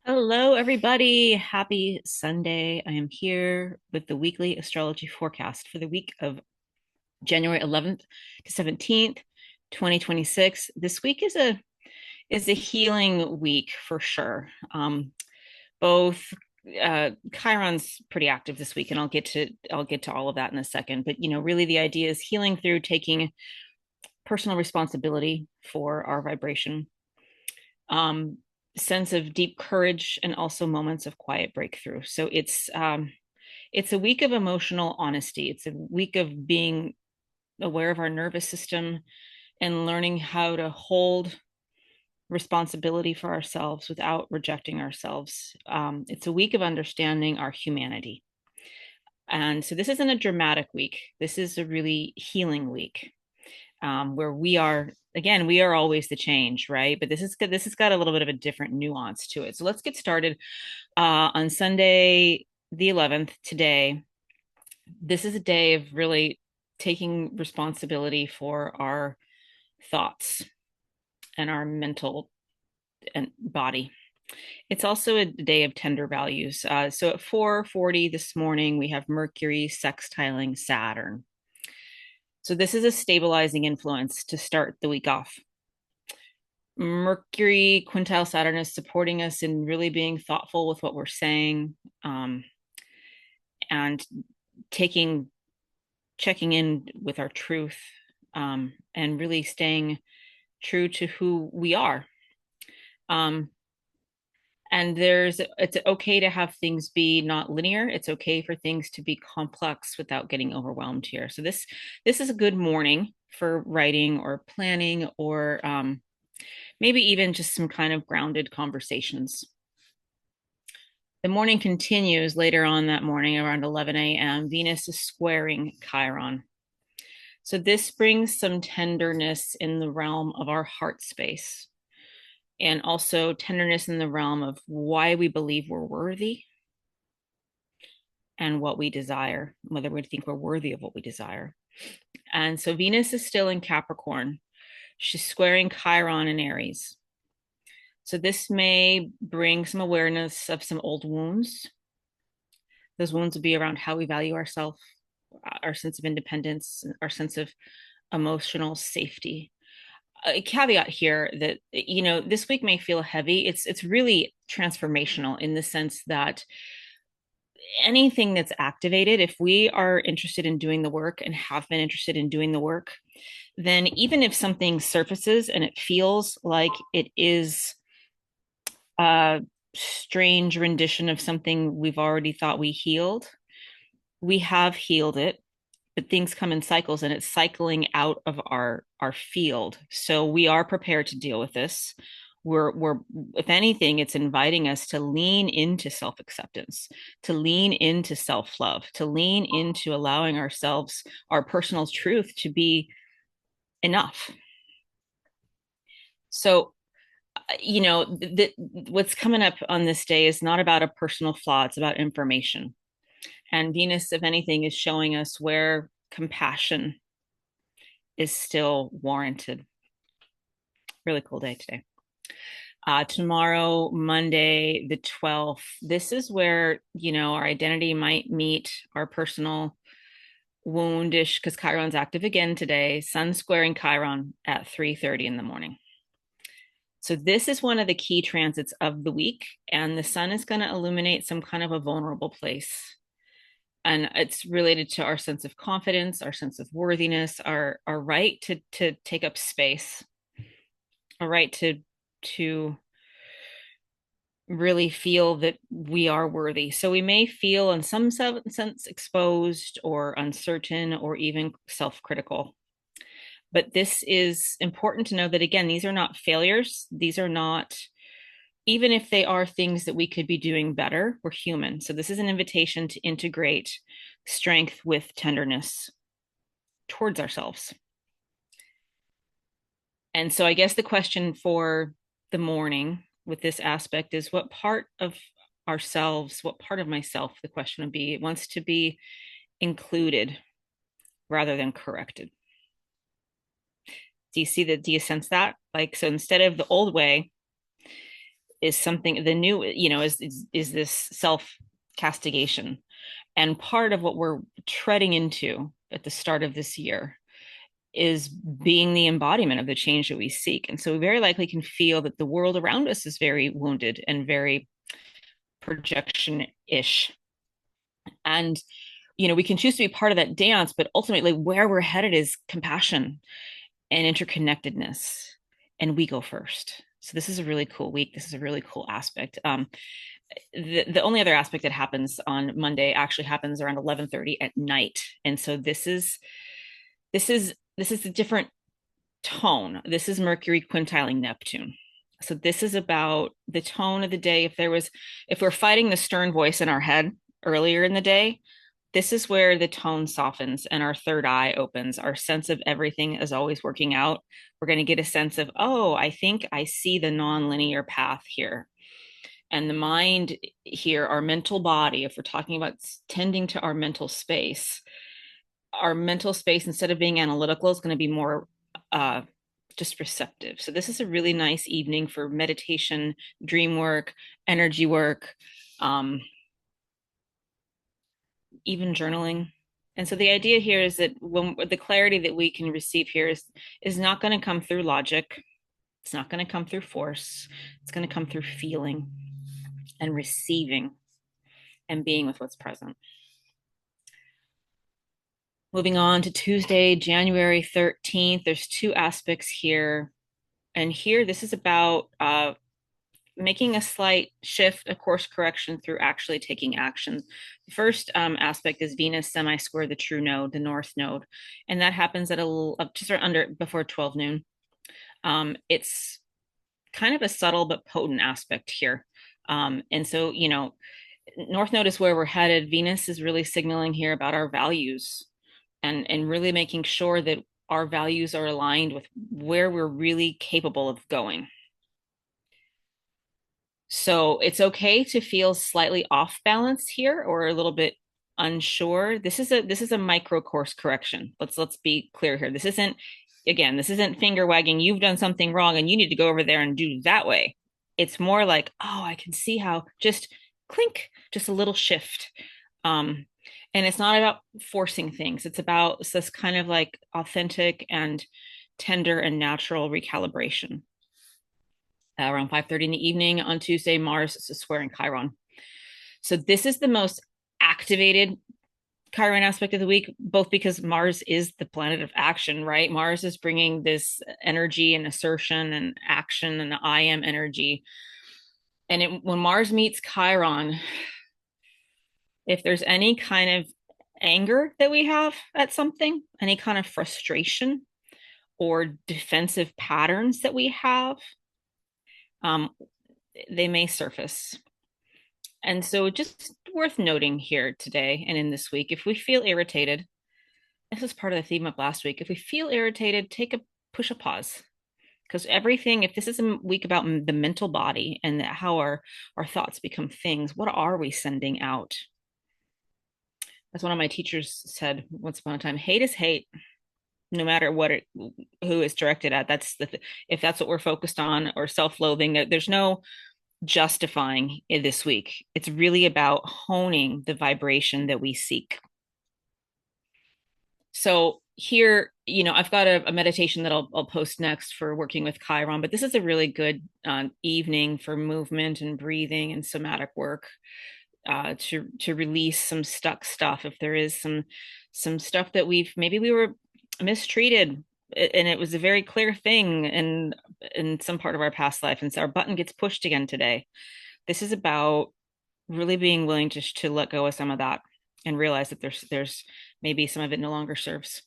Hello, everybody. Happy Sunday. I am here with the weekly astrology forecast for the week of January 11th to 17th, 2026. This week is a healing week for sure. Both Chiron's pretty active this week, and I'll get to all of that in a second. But really the idea is healing through taking personal responsibility for our vibration. Um, Sense of deep courage and also moments of quiet breakthrough. So it's a week of emotional honesty. It's a week of being aware of our nervous system and learning how to hold responsibility for ourselves without rejecting ourselves. It's a week of understanding our humanity. And so this isn't a dramatic week. This is a really healing week, where we are always the change, right? But this has got a little bit of a different nuance to it. So let's get started on Sunday the 11th today. This is a day of really taking responsibility for our thoughts and our mental and body. It's also a day of tender values. So at 4:40 this morning, we have Mercury sextiling Saturn. So this is a stabilizing influence to start the week off. Mercury quintile Saturn is supporting us in really being thoughtful with what we're saying, and taking checking in with our truth, and really staying true to who we are. Um, and it's okay to have things be not linear. It's okay for things to be complex without getting overwhelmed here. So this is a good morning for writing or planning, or maybe even just some kind of grounded conversations. The morning continues later on that morning around 11 a.m. Venus is squaring Chiron. So this brings some tenderness in the realm of our heart space, and also tenderness in the realm of why we believe we're worthy and what we desire, whether we think we're worthy of what we desire. And so Venus is still in Capricorn. She's squaring Chiron in Aries. So this may bring some awareness of some old wounds. Those wounds will be around how we value ourselves, our sense of independence, our sense of emotional safety. A caveat here that this week may feel heavy. It's really transformational in the sense that anything that's activated, if we are interested in doing the work and have been interested in doing the work, then even if something surfaces and it feels like it is a strange rendition of something we've already thought we healed, we have healed it, but things come in cycles and it's cycling out of our field. So we are prepared to deal with this. We're if anything, it's inviting us to lean into self-acceptance, to lean into self-love, to lean into allowing ourselves, our personal truth, to be enough. So what's coming up on this day is not about a personal flaw, it's about information. And Venus, if anything, is showing us where compassion is still warranted. Really cool day today. Tomorrow, Monday, the 12th, this is where, our identity might meet our personal woundish, because Chiron's active again today, Sun squaring Chiron at 3:30 in the morning. So this is one of the key transits of the week, and the sun is going to illuminate some kind of a vulnerable place. And it's related to our sense of confidence, our sense of worthiness, our right to take up space, a right to really feel that we are worthy. So we may feel in some sense exposed or uncertain or even self-critical. But this is important to know that, again, these are not failures. These are not, even if they are things that we could be doing better, we're human. So this is an invitation to integrate strength with tenderness towards ourselves. And so I guess the question for the morning with this aspect is, what part of ourselves, what part of myself, the question would be, it wants to be included rather than corrected. Do you sense that? Like, so instead of the old way, is something, the new, is this self castigation. And part of what we're treading into at the start of this year is being the embodiment of the change that we seek. And so we very likely can feel that the world around us is very wounded and very projection ish. And, we can choose to be part of that dance, but ultimately where we're headed is compassion and interconnectedness. And we go first. So this is a really cool week. This is a really cool aspect. The only other aspect that happens on Monday actually happens around 11:30 at night. And so this is a different tone. This is Mercury quintiling Neptune. So this is about the tone of the day. If we're fighting the stern voice in our head earlier in the day, this is where the tone softens and our third eye opens. Our sense of everything is always working out. We're going to get a sense of, oh, I think I see the non-linear path here. And the mind here, our mental body, if we're talking about tending to our mental space, instead of being analytical, is going to be more just receptive. So this is a really nice evening for meditation, dream work, energy work, even journaling. And so the idea here is that when the clarity that we can receive here is not going to come through logic. It's not going to come through force. It's going to come through feeling and receiving and being with what's present. Moving on to Tuesday, January 13th, there's two aspects here. And here, this is about making a slight shift, a course correction through actually taking action. The first aspect is Venus semi-square the true node, the north node. And that happens at just under before 12 noon. It's kind of a subtle but potent aspect here. And so, North Node is where we're headed. Venus is really signaling here about our values and really making sure that our values are aligned with where we're really capable of going. So it's okay to feel slightly off balance here or a little bit unsure. This is a micro course correction. Let's be clear here. This isn't finger wagging. You've done something wrong and you need to go over there and do that way. It's more like, oh, I can see how just clink, just a little shift. And it's not about forcing things. It's about this kind of like authentic and tender and natural recalibration. Around 5:30 in the evening on Tuesday, Mars is squaring Chiron. So this is the most activated Chiron aspect of the week, both because Mars is the planet of action, right? Mars is bringing this energy and assertion and action and the I am energy. And when Mars meets Chiron, if there's any kind of anger that we have at something, any kind of frustration or defensive patterns that we have, they may surface. And so just worth noting here today and in this week, if we feel irritated, this is part of the theme of last week. If we feel irritated, push a pause. Because if this is a week about the mental body and how our thoughts become things, what are we sending out? As one of my teachers said once upon a time, hate is hate, no matter who it's directed at. If that's what we're focused on, or self-loathing, there's no justifying it this week. It's really about honing the vibration that we seek. So here, I've got a meditation that I'll post next for working with Chiron, but this is a really good evening for movement and breathing and somatic work, to release some stuck stuff. If there is some stuff that maybe we were mistreated and it was a very clear thing in some part of our past life, and so our button gets pushed again today. This is about really being willing to let go of some of that and realize that there's maybe some of it no longer serves.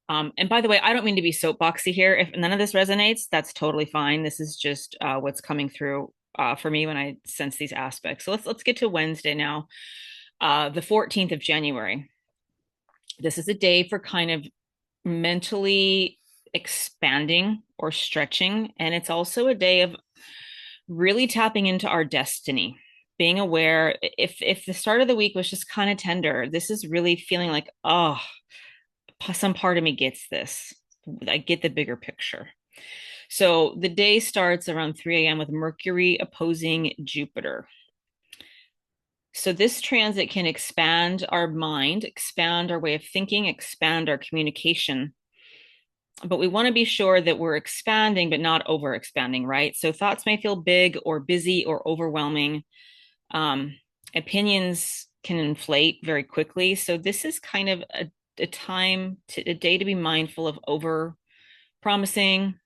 And by the way, I don't mean to be soapboxy here. If none of this resonates, that's totally fine. This is just what's coming through for me when I sense these aspects. So let's get to Wednesday now, the 14th of January. This is a day for kind of mentally expanding or stretching, and it's also a day of really tapping into our destiny, being aware. If the start of the week was just kind of tender, this is really feeling like, oh, some part of me gets this. I get the bigger picture. So the day starts around 3 a.m. with Mercury opposing Jupiter. So this transit can expand our mind, expand our way of thinking, expand our communication. But we want to be sure that we're expanding, but not over expanding, right? So thoughts may feel big or busy or overwhelming. Um, Opinions can inflate very quickly. So this is kind of a day to be mindful of over promising,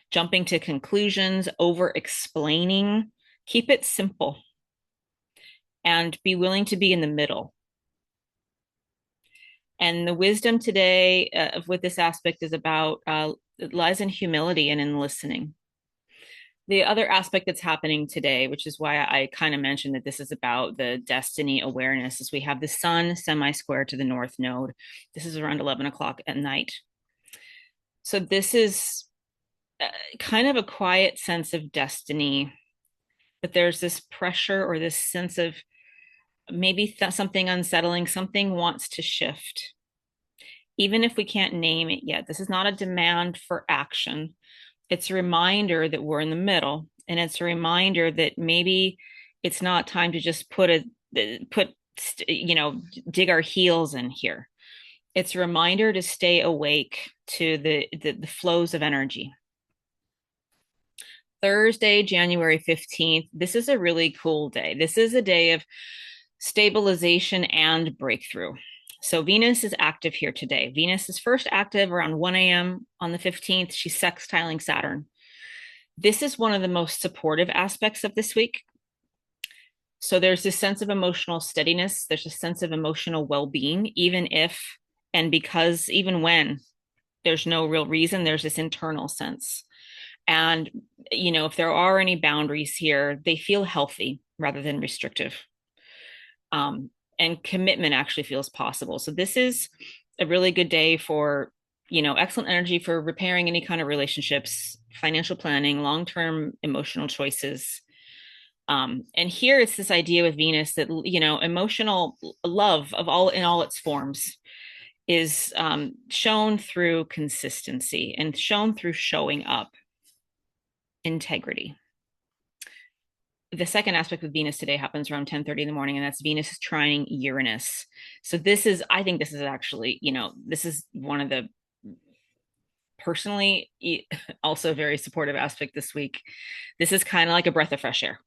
jumping to conclusions, over explaining. Keep it simple and be willing to be in the middle. And the wisdom today with this aspect is about it lies in humility and in listening. The other aspect that's happening today, which is why I kind of mentioned that this is about the destiny awareness, is we have the sun semi-square to the north node. This is around 11 o'clock at night. So this is kind of a quiet sense of destiny, but there's this pressure or this sense of maybe something unsettling, something wants to shift. Even if we can't name it yet, this is not a demand for action. It's a reminder that we're in the middle, and it's a reminder that maybe it's not time to just put dig our heels in here. It's a reminder to stay awake to the flows of energy. Thursday, January 15th. This is a really cool day. This is a day of stabilization and breakthrough. So Venus is active here today. Venus is first active around 1 a.m. on the 15th. She's sextiling Saturn. This is one of the most supportive aspects of this week. So there's this sense of emotional steadiness. There's a sense of emotional well-being, even if and because even when there's no real reason, there's this internal sense. And, if there are any boundaries here, they feel healthy rather than restrictive. And commitment actually feels possible. So this is a really good day for, excellent energy for repairing any kind of relationships, financial planning, long-term emotional choices. And here it's this idea with Venus that, emotional love of all in all its forms is shown through consistency and shown through showing up, integrity. The second aspect of Venus today happens around 10:30 in the morning, and that's Venus trining Uranus. So I think this is actually, this is one of the personally also very supportive aspect this week. This is kind of like a breath of fresh air.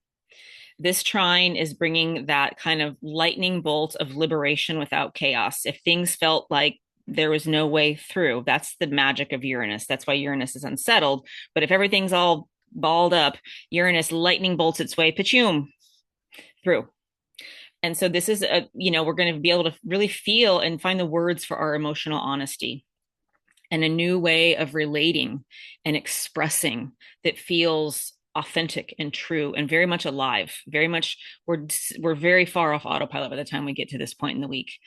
This trine is bringing that kind of lightning bolt of liberation without chaos. If things felt like there was no way through, that's the magic of Uranus. That's why Uranus is unsettled. But if everything's all balled up, Uranus lightning bolts its way, pachoom, through. And so this is we're going to be able to really feel and find the words for our emotional honesty and a new way of relating and expressing that feels authentic and true and very much alive. Very much we're very far off autopilot by the time we get to this point in the week.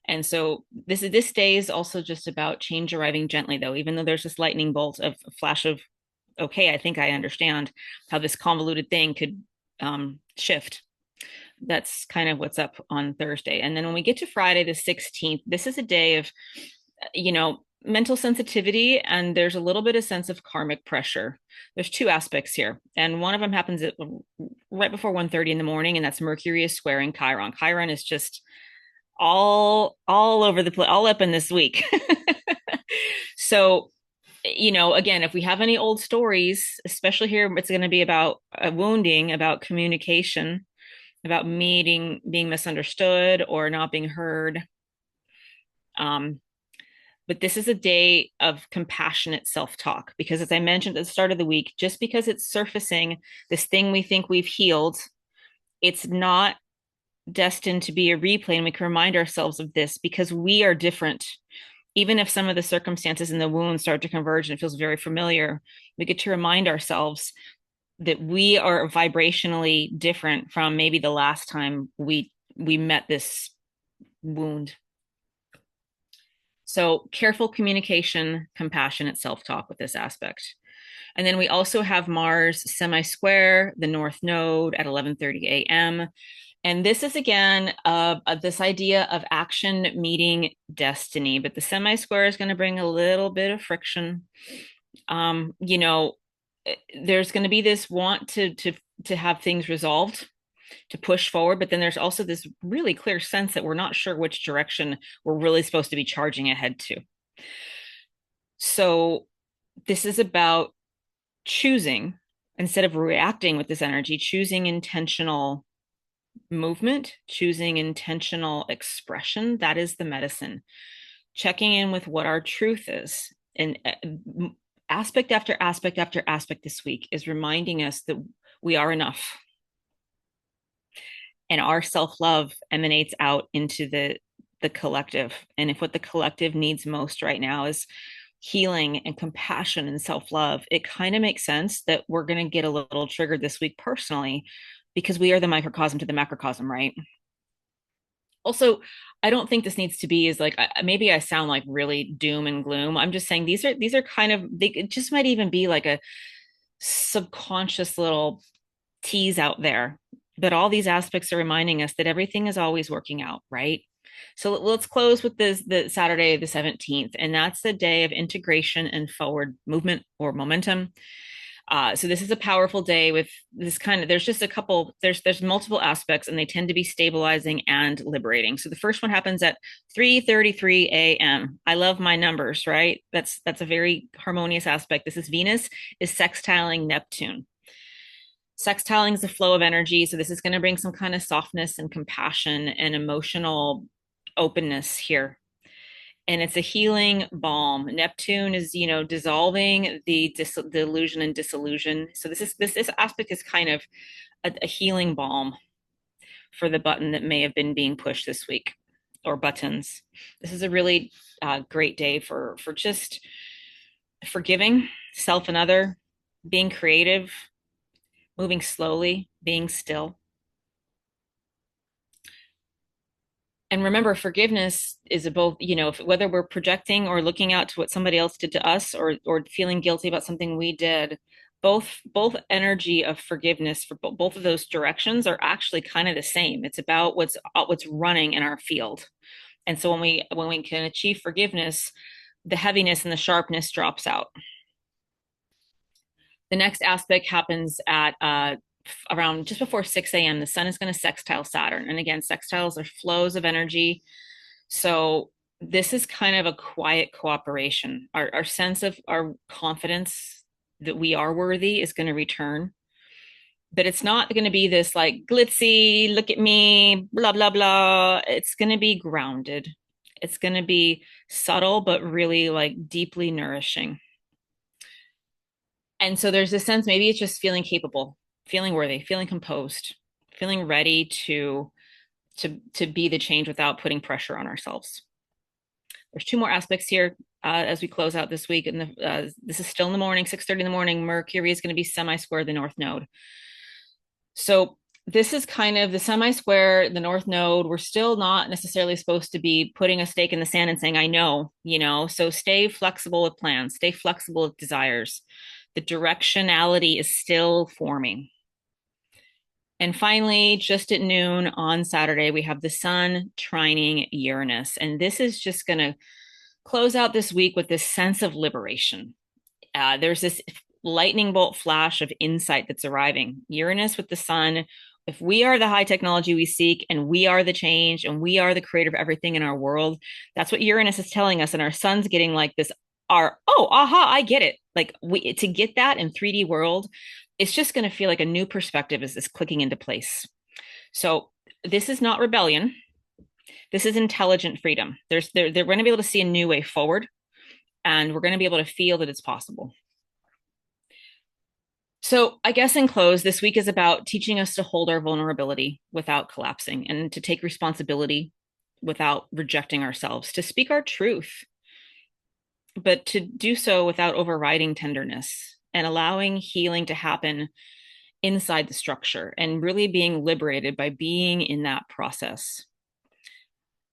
And so this day is also just about change arriving gently, though, even though there's this lightning bolt of a flash of, okay, I think I understand how this convoluted thing could shift. That's kind of what's up on Thursday. And then when we get to Friday, the 16th, this is a day of, mental sensitivity, and there's a little bit of sense of karmic pressure. There's two aspects here, and one of them happens right before 1:30 in the morning, and that's Mercury is squaring Chiron. Chiron is just all over the place, all up in this week. So, again, if we have any old stories, especially here, it's going to be about wounding, about communication, about being misunderstood or not being heard. But this is a day of compassionate self-talk, because as I mentioned at the start of the week, just because it's surfacing this thing we think we've healed, it's not destined to be a replay. And we can remind ourselves of this because we are different. Even if some of the circumstances in the wound start to converge and it feels very familiar, we get to remind ourselves that we are vibrationally different from maybe the last time we met this wound. So careful communication, compassionate self-talk with this aspect. And then we also have Mars semi-square, the North Node at 11:30 a.m. And this is again this idea of action meeting destiny, but the semi-square is going to bring a little bit of friction. there's going to be this want to have things resolved, to push forward, but then there's also this really clear sense that we're not sure which direction we're really supposed to be charging ahead to. So this is about choosing, instead of reacting with this energy, choosing intentional movement, choosing intentional expression. That is the medicine. Checking in with what our truth is. And aspect after aspect after aspect this week is reminding us that we are enough. And our self-love emanates out into the collective. And if what the collective needs most right now is healing and compassion and self-love, it kind of makes sense that we're going to get a little triggered this week personally, because we are the microcosm to the macrocosm, right? Also, I don't think this needs to be is like, maybe I sound like really doom and gloom. I'm just saying these are kind of, they, it just might even be like a subconscious little tease out there. But all these aspects are reminding us that everything is always working out, right? So let's close with this the Saturday the 17th, and that's the day of integration and forward movement or momentum. So this is a powerful day with this kind of, there's just a couple, there's multiple aspects, and they tend to be stabilizing and liberating. So the first one happens at 3:33 a.m. I love my numbers, right? That's a very harmonious aspect. This is Venus is sextiling Neptune. Sextiling is the flow of energy. So this is going to bring some kind of softness and compassion and emotional openness here. And it's a healing balm. Neptune is, dissolving the illusion and disillusion. So this aspect is kind of a healing balm for the button that may have been being pushed this week, or buttons. This is a really great day for just forgiving self and other, being creative, moving slowly, being still. And remember, forgiveness is a both, whether we're projecting or looking out to what somebody else did to us, or feeling guilty about something we did, both energy of forgiveness for both of those directions are actually kind of the same. It's about what's running in our field. And so when we can achieve forgiveness, the heaviness and the sharpness drops out. The next aspect happens at around just before 6 a.m. The sun is going to sextile Saturn. And again, sextiles are flows of energy. So this is kind of a quiet cooperation. Our sense of our confidence that we are worthy is going to return. But it's not going to be this like glitzy, look at me, blah, blah, blah. It's going to be grounded. It's going to be subtle, but really like deeply nourishing. And so there's this sense, maybe it's just feeling capable, feeling worthy, feeling composed, feeling ready to be the change without putting pressure on ourselves. There's two more aspects here as we close out this week. And this is still in the morning, 6:30 in the morning. Mercury is going to be semi-square the North Node. So this is kind of the semi-square, the North Node. We're still not necessarily supposed to be putting a stake in the sand and saying, I know, so stay flexible with plans, stay flexible with desires. The directionality is still forming. And finally, just at noon on Saturday, we have the sun trining Uranus. And this is just going to close out this week with this sense of liberation. There's this lightning bolt flash of insight that's arriving. Uranus with the sun. If we are the high technology we seek, and we are the change, and we are the creator of everything in our world, that's what Uranus is telling us. And our sun's getting like this, aha, I get it. Like to get that in 3D world, it's just going to feel like a new perspective is this clicking into place. So this is not rebellion. This is intelligent freedom. They're going to be able to see a new way forward, and we're going to be able to feel that it's possible. So I guess in close, this week is about teaching us to hold our vulnerability without collapsing, and to take responsibility without rejecting ourselves, to speak our truth, but to do so without overriding tenderness, and allowing healing to happen inside the structure, and really being liberated by being in that process.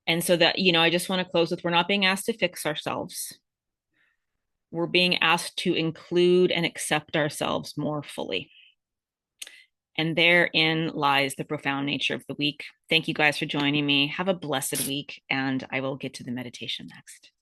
And so that, I just want to close with, we're not being asked to fix ourselves. We're being asked to include and accept ourselves more fully. And therein lies the profound nature of the week. Thank you guys for joining me. Have a blessed week, and I will get to the meditation next.